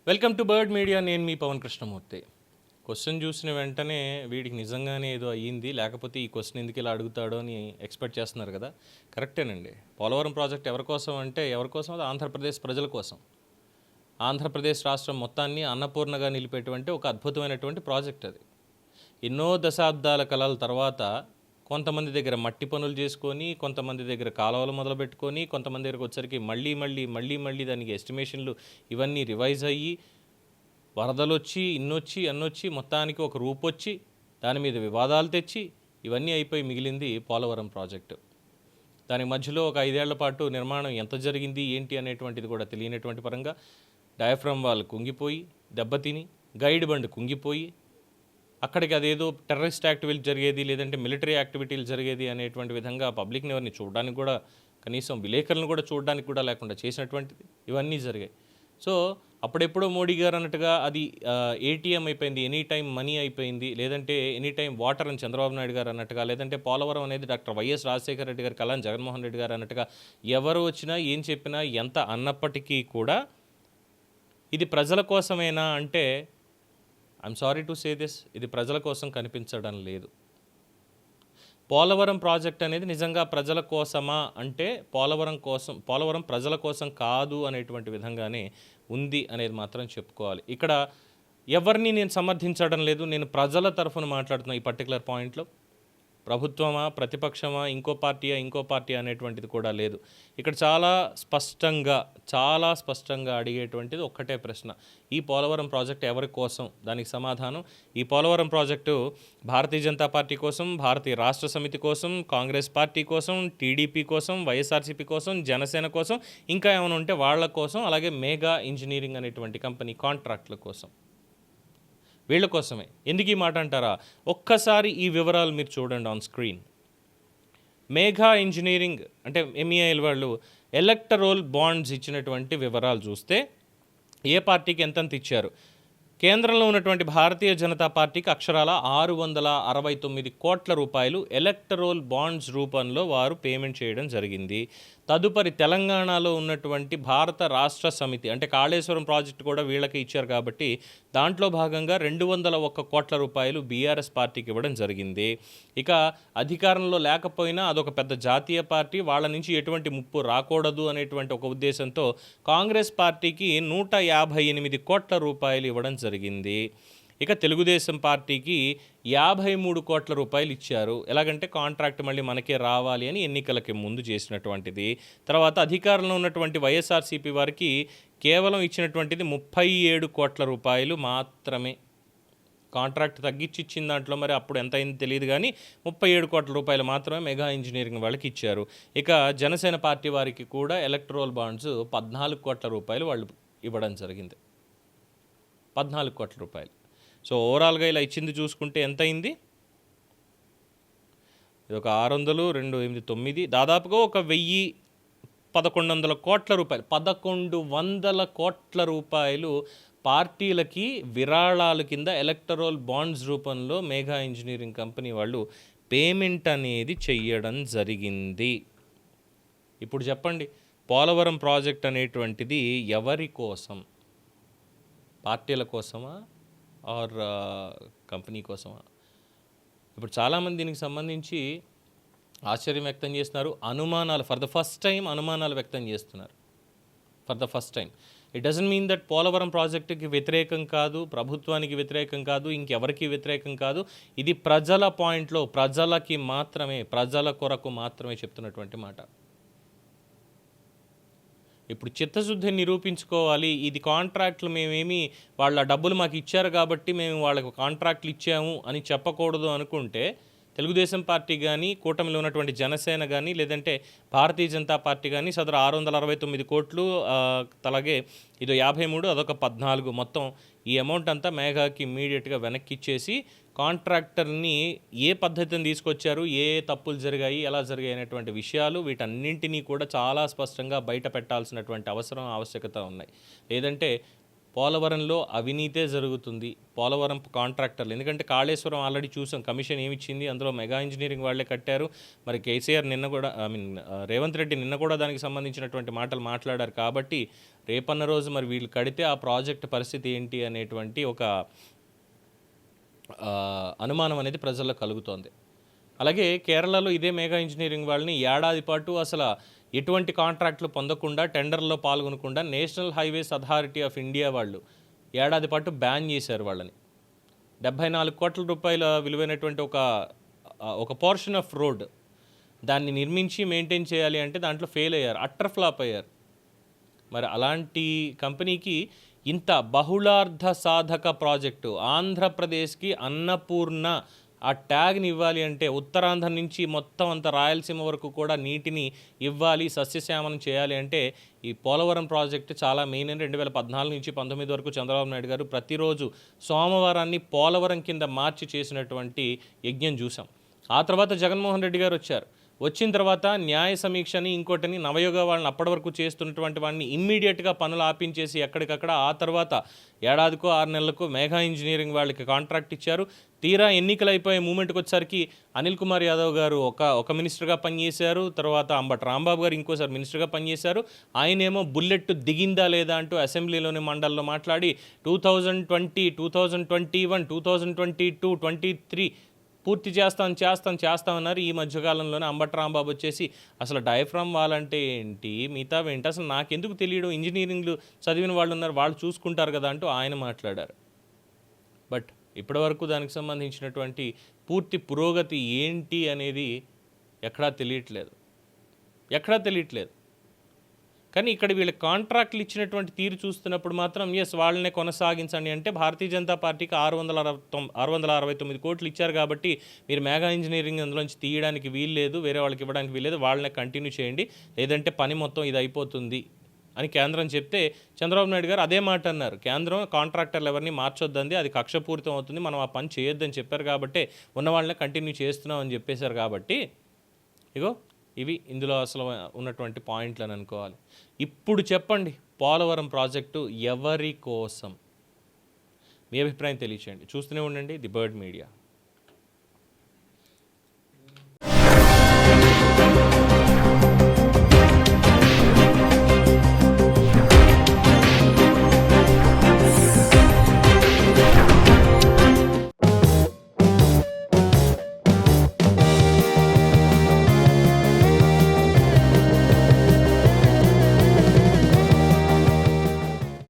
Welcome to bird media. నేను మీ Pawan Krishnamurthy. Question చూసిన వెంటనే వీడికి నిజంగానే ఏదో అయ్యింది, లేకపోతే ఈ క్వశ్చన్ ఎందుకు ఇలా అడుగుతాడో అని ఎక్స్పెక్ట్ చేస్తున్నారు కదా. కరెక్టేనండి. పోలవరం ప్రాజెక్ట్ ఎవరి కోసం అంటే ఎవరి కోసం? అది ఆంధ్రప్రదేశ్ ప్రజల కోసం. ఆంధ్రప్రదేశ్ రాష్ట్రం మొత్తాన్ని అన్నపూర్ణగా నిలిపేటువంటి ఒక అద్భుతమైనటువంటి ప్రాజెక్ట్ అది. ఎన్నో దశాబ్దాల కలల తర్వాత కొంతమంది దగ్గర మట్టి పనులు చేసుకొని, కొంతమంది దగ్గర కాలువలు మొదలుపెట్టుకొని, కొంతమంది దగ్గరకు వచ్చరికి మళ్ళీ దానికి ఎస్టిమేషన్లు ఇవన్నీ రివైజ్ అయ్యి, వరదలు వచ్చి అన్నొచ్చి మొత్తానికి ఒక రూపొచ్చి దాని మీద వివాదాలు తెచ్చి ఇవన్నీ అయిపోయి మిగిలింది పోలవరం ప్రాజెక్టు. దాని మధ్యలో ఒక 5 ఏళ్ల పాటు నిర్మాణం ఎంత జరిగింది ఏంటి అనేటువంటిది కూడా తెలియనటువంటి పరంగా డయాఫ్రమ్ వాల్ కుంగిపోయి, దెబ్బతిని, గైడ్ బండ్ కుంగిపోయి, అక్కడికి అదేదో టెర్రరిస్ట్ యాక్టివిటీ జరిగేది, లేదంటే మిలిటరీ యాక్టివిటీలు జరిగేది అనేటువంటి విధంగా పబ్లిక్ని ఎవరిని చూడడానికి కూడా, కనీసం విలేకరులను కూడా చూడడానికి కూడా లేకుండా చేసినటువంటిది ఇవన్నీ జరిగాయి. సో అప్పుడెప్పుడో మోడీ గారు అన్నట్టుగా అది ఏటీఎం అయిపోయింది, ఎనీ టైం మనీ అయిపోయింది, లేదంటే ఎనీ టైం వాటర్ అని చంద్రబాబు నాయుడు గారు అన్నట్టుగా, లేదంటే పోలవరం అనేది డాక్టర్ వైఎస్ రాజశేఖర రెడ్డి గారు, కళాం జగన్మోహన్ రెడ్డి గారు అన్నట్టుగా ఎవరు వచ్చినా ఏం చెప్పినా ఎంత అన్నప్పటికీ కూడా ఇది ప్రజల కోసమేనా అంటే I'm sorry to say this, ఇది ప్రజల కోసం కనిపించడం లేదు. పోలవరం ప్రాజెక్ట్ అనేది నిజంగా ప్రజల కోసమా అంటే పోలవరం ప్రజల కోసం కాదు అనేటువంటి విధంగానే ఉంది అనేది మాత్రం చెప్పుకోవాలి. ఇక్కడ ఎవరిని నేను సమర్థించడం లేదు, నేను ప్రజల తరఫున మాట్లాడుతున్నా ఈ పర్టికులర్ పాయింట్లో. ప్రభుత్వమా, ప్రతిపక్షమా, ఇంకో పార్టీ అనేటువంటిది కూడా లేదు. ఇక్కడ చాలా స్పష్టంగా అడిగేటువంటిది ఒక్కటే ప్రశ్న: ఈ పోలవరం ప్రాజెక్ట్ ఎవరి కోసం? దానికి సమాధానం, ఈ పోలవరం ప్రాజెక్టు భారతీయ జనతా పార్టీ కోసం, భారతీయ రాష్ట్ర సమితి కోసం, కాంగ్రెస్ పార్టీ కోసం, టీడీపీ కోసం, వైఎస్ఆర్సీపీ కోసం, జనసేన కోసం, ఇంకా ఏమైనా ఉంటే వాళ్ళ కోసం, అలాగే మేఘా ఇంజనీరింగ్ అనేటువంటి కంపెనీ కాంట్రాక్టుల కోసం, వీళ్ళ కోసమే. ఎందుకు ఈ మాట అంటారా? ఒక్కసారి ఈ వివరాలు మీరు చూడండి ఆన్ స్క్రీన్. మేఘా ఇంజనీరింగ్ అంటే MEIL వాళ్ళు ఎలక్టరోల్ బాండ్స్ ఇచ్చినటువంటి వివరాలు చూస్తే ఏ పార్టీకి ఎంతంత ఇచ్చారు? కేంద్రంలో ఉన్నటువంటి భారతీయ జనతా పార్టీకి అక్షరాల 669 కోట్ల రూపాయలు ఎలక్టరోల్ బాండ్స్ రూపంలో వారు పేమెంట్ చేయడం జరిగింది. తదుపరి తెలంగాణలో ఉన్నటువంటి భారత రాష్ట్ర సమితి అంటే కాళేశ్వరం ప్రాజెక్టు కూడా వీళ్ళకి ఇచ్చారు కాబట్టి దాంట్లో భాగంగా 201 కోట్ల రూపాయలు బీఆర్ఎస్ పార్టీకి ఇవ్వడం జరిగింది. ఇక అధికారంలో లేకపోయినా అదొక పెద్ద జాతీయ పార్టీ, వాళ్ళ నుంచి ఎటువంటి ముప్పు రాకూడదు అనేటువంటి ఒక ఉద్దేశంతో కాంగ్రెస్ పార్టీకి 158 కోట్ల రూపాయలు ఇవ్వడం జరిగింది. ఇక తెలుగుదేశం పార్టీకి 53 కోట్ల రూపాయలు ఇచ్చారు. ఎలాగంటే కాంట్రాక్ట్ మళ్ళీ మనకే రావాలి అని ఎన్నికలకి ముందు చేసినటువంటిది. తర్వాత అధికారంలో ఉన్నటువంటి వైఎస్ఆర్సీపీ వారికి కేవలం ఇచ్చినటువంటిది 37 కోట్ల రూపాయలు మాత్రమే. కాంట్రాక్ట్ తగ్గించి ఇచ్చిన దాంట్లో మరి అప్పుడు ఎంత అయింది తెలియదు, కానీ 37 కోట్ల రూపాయలు మాత్రమే మెగా ఇంజనీరింగ్ వాళ్ళకి ఇచ్చారు. ఇక జనసేన పార్టీ వారికి కూడా ఎలక్ట్రోల్ బాండ్స్ 14 కోట్ల రూపాయలు వాళ్ళు ఇవ్వడం జరిగింది. 14 కోట్ల రూపాయలు. సో ఓవరాల్గా ఇలా ఇచ్చింది చూసుకుంటే ఎంత అయింది? ఇది ఒక 600, 2, 8, 9, దాదాపుగా ఒక 1100 కోట్ల రూపాయలు, 1100 కోట్ల రూపాయలు పార్టీలకి విరాళాల కింద ఎలక్టరోల్ బాండ్స్ రూపంలో మేఘా ఇంజనీరింగ్ కంపెనీ వాళ్ళు పేమెంట్ అనేది చెయ్యడం జరిగింది. ఇప్పుడు చెప్పండి, పోలవరం ప్రాజెక్ట్ అనేటువంటిది ఎవరి కోసం? పార్టీల కోసమా ఆర్ కంపెనీ కోసమా? ఇప్పుడు చాలామంది దీనికి సంబంధించి ఆశ్చర్యం వ్యక్తం చేస్తున్నారు, అనుమానాలు ఫర్ ద ఫస్ట్ టైం అనుమానాలు వ్యక్తం చేస్తున్నారు. For the first time. It doesn't mean that Polavaram ప్రాజెక్టుకి వ్యతిరేకం కాదు, ప్రభుత్వానికి వ్యతిరేకం కాదు, ఇంకెవరికి వ్యతిరేకం కాదు. ఇది ప్రజల పాయింట్లో ప్రజలకి మాత్రమే, ప్రజల కొరకు మాత్రమే చెప్తున్నటువంటి మాట. ఇప్పుడు చిత్తశుద్ధిని నిరూపించుకోవాలి. ఇది కాంట్రాక్ట్లు మేమేమి వాళ్ళ డబ్బులు మాకు ఇచ్చారు కాబట్టి మేము వాళ్ళకు కాంట్రాక్ట్లు ఇచ్చాము అని చెప్పకూడదు అనుకుంటే తెలుగుదేశం పార్టీ కానీ, కూటమిలో ఉన్నటువంటి జనసేన కానీ, లేదంటే భారతీయ జనతా పార్టీ కానీ సదరు 669 కోట్లు, అలాగే ఇది 53, అదొక 14, మొత్తం ఈ అమౌంట్ అంతా మేఘాకి ఇమ్మీడియట్గా వెనక్కి ఇచ్చేసి కాంట్రాక్టర్ని ఏ పద్ధతిని తీసుకొచ్చారు, ఏ తప్పులు జరిగాయి, ఎలా జరిగాయి అనేటువంటి విషయాలు వీటన్నింటినీ కూడా చాలా స్పష్టంగా బయట పెట్టాల్సినటువంటి ఆవశ్యకత ఉన్నాయి. లేదంటే పోలవరంలో అవినీతే జరుగుతుంది. పోలవరం కాంట్రాక్టర్లు ఎందుకంటే కాళేశ్వరం ఆల్రెడీ చూసాం కమిషన్ ఏమిచ్చింది, అందులో మెగా ఇంజనీరింగ్ వాళ్ళే కట్టారు. మరి కేసీఆర్ నిన్న కూడా రేవంత్ రెడ్డి నిన్న కూడా దానికి సంబంధించినటువంటి మాటలు మాట్లాడారు. కాబట్టి రేపన్న రోజు మరి వీళ్ళు కడితే ఆ ప్రాజెక్ట్ పరిస్థితి ఏంటి అనేటువంటి ఒక అనుమానం అనేది ప్రజల్లో కలుగుతోంది. అలాగే కేరళలో ఇదే మెగా ఇంజనీరింగ్ వాళ్ళని ఏడాది పాటు అసలు ఎటువంటి కాంట్రాక్టులు పొందకుండా టెండర్లో పాల్గొనకుండా national highways authority of India వాళ్ళు ఏడాది పాటు బ్యాన్ చేశారు వాళ్ళని. 74 కోట్ల రూపాయల విలువైనటువంటి ఒక పోర్షన్ ఆఫ్ రోడ్ దాన్ని నిర్మించి మెయింటైన్ చేయాలి అంటే దాంట్లో ఫెయిల్ అయ్యారు, అట్టర్ ఫ్లాప్ అయ్యారు. మరి అలాంటి కంపెనీకి ఇంత బహుళార్థ సాధక ప్రాజెక్టు ఆంధ్రప్రదేశ్కి అన్నపూర్ణ ఆ ట్యాగ్ని ఇవ్వాలి అంటే ఉత్తరాంధ్ర నుంచి మొత్తం అంత రాయలసీమ వరకు కూడా నీటిని ఇవ్వాలి, సస్యశ్యామలం చేయాలి అంటే ఈ పోలవరం ప్రాజెక్టు చాలా మెయిన్ అని 2014 నుంచి 19 వరకు చంద్రబాబు నాయుడు గారు ప్రతిరోజు సోమవారాన్ని పోలవరం కింద మార్చి చేసినటువంటి యజ్ఞం చూసాం. ఆ తర్వాత జగన్మోహన్ రెడ్డి గారు వచ్చారు. వచ్చిన తర్వాత న్యాయ సమీక్షని ఇంకోటిని నవయుగ వాళ్ళని అప్పటి వరకు చేస్తున్నటువంటి వాడిని ఇమ్మీడియట్గా పనులు ఆపించేసి ఎక్కడికక్కడ ఆ తర్వాత ఏడాదికో 6 నెలలకు మెగా ఇంజనీరింగ్ వాళ్ళకి కాంట్రాక్ట్ ఇచ్చారు. తీరా ఎన్నికలు అయిపోయే మూమెంట్కి వచ్చేసరికి అనిల్ కుమార్ యాదవ్ గారు ఒక మినిస్టర్గా పనిచేశారు. తర్వాత అంబటి రాంబాబు గారు ఇంకోసారి మినిస్టర్గా పనిచేశారు. ఆయనేమో బుల్లెట్ దిగిందా లేదా అంటూ అసెంబ్లీలోని మండలిలో మాట్లాడి 2020, 2021, 2022, 23 పూర్తి చేస్తామన్నారు. ఈ మధ్యకాలంలోనే అంబటి రాంబాబు వచ్చేసి అసలు డయాఫ్రామ్ వాల్ అంటే ఏంటి, మిగతా ఏంటి, అసలు నాకెందుకు తెలియడం, ఇంజనీరింగ్లు చదివిన వాళ్ళు ఉన్నారు, వాళ్ళు చూసుకుంటారు కదా అంటూ ఆయన మాట్లాడారు. బట్ ఇప్పటివరకు దానికి సంబంధించినటువంటి పూర్తి పురోగతి ఏంటి అనేది ఎక్కడా తెలియట్లేదు. కానీ ఇక్కడ వీళ్ళ కాంట్రాక్ట్లు ఇచ్చినటువంటి తీరు చూస్తున్నప్పుడు మాత్రం వాళ్ళనే కొనసాగించండి అంటే భారతీయ జనతా పార్టీకి 669 కోట్లు ఇచ్చారు కాబట్టి మీరు మెగా ఇంజనీరింగ్ అందులోంచి తీయడానికి వీల్లేదు, వేరే వాళ్ళకి ఇవ్వడానికి వీల్లేదు, వాళ్ళనే కంటిన్యూ చేయండి, లేదంటే పని మొత్తం ఇది అయిపోతుంది అని కేంద్రం చెప్తే చంద్రబాబు నాయుడు గారు అదే మాట అన్నారు. కేంద్రం కాంట్రాక్టర్లు ఎవరిని మార్చొద్దండి, అది కక్షపూరితం అవుతుంది, మనం ఆ పని చేయొద్దని చెప్పారు కాబట్టి ఉన్న వాళ్ళనే కంటిన్యూ చేస్తున్నాం అని చెప్పేశారు. కాబట్టి ఇగో ఇవి ఇందులో అసలు ఉన్నటువంటి పాయింట్లు అని అనుకోవాలి. ఇప్పుడు చెప్పండి, పోలవరం ప్రాజెక్టు ఎవరి కోసం? మీ అభిప్రాయం తెలియచేయండి. చూస్తూనే ఉండండి ది బర్డ్ మీడియా.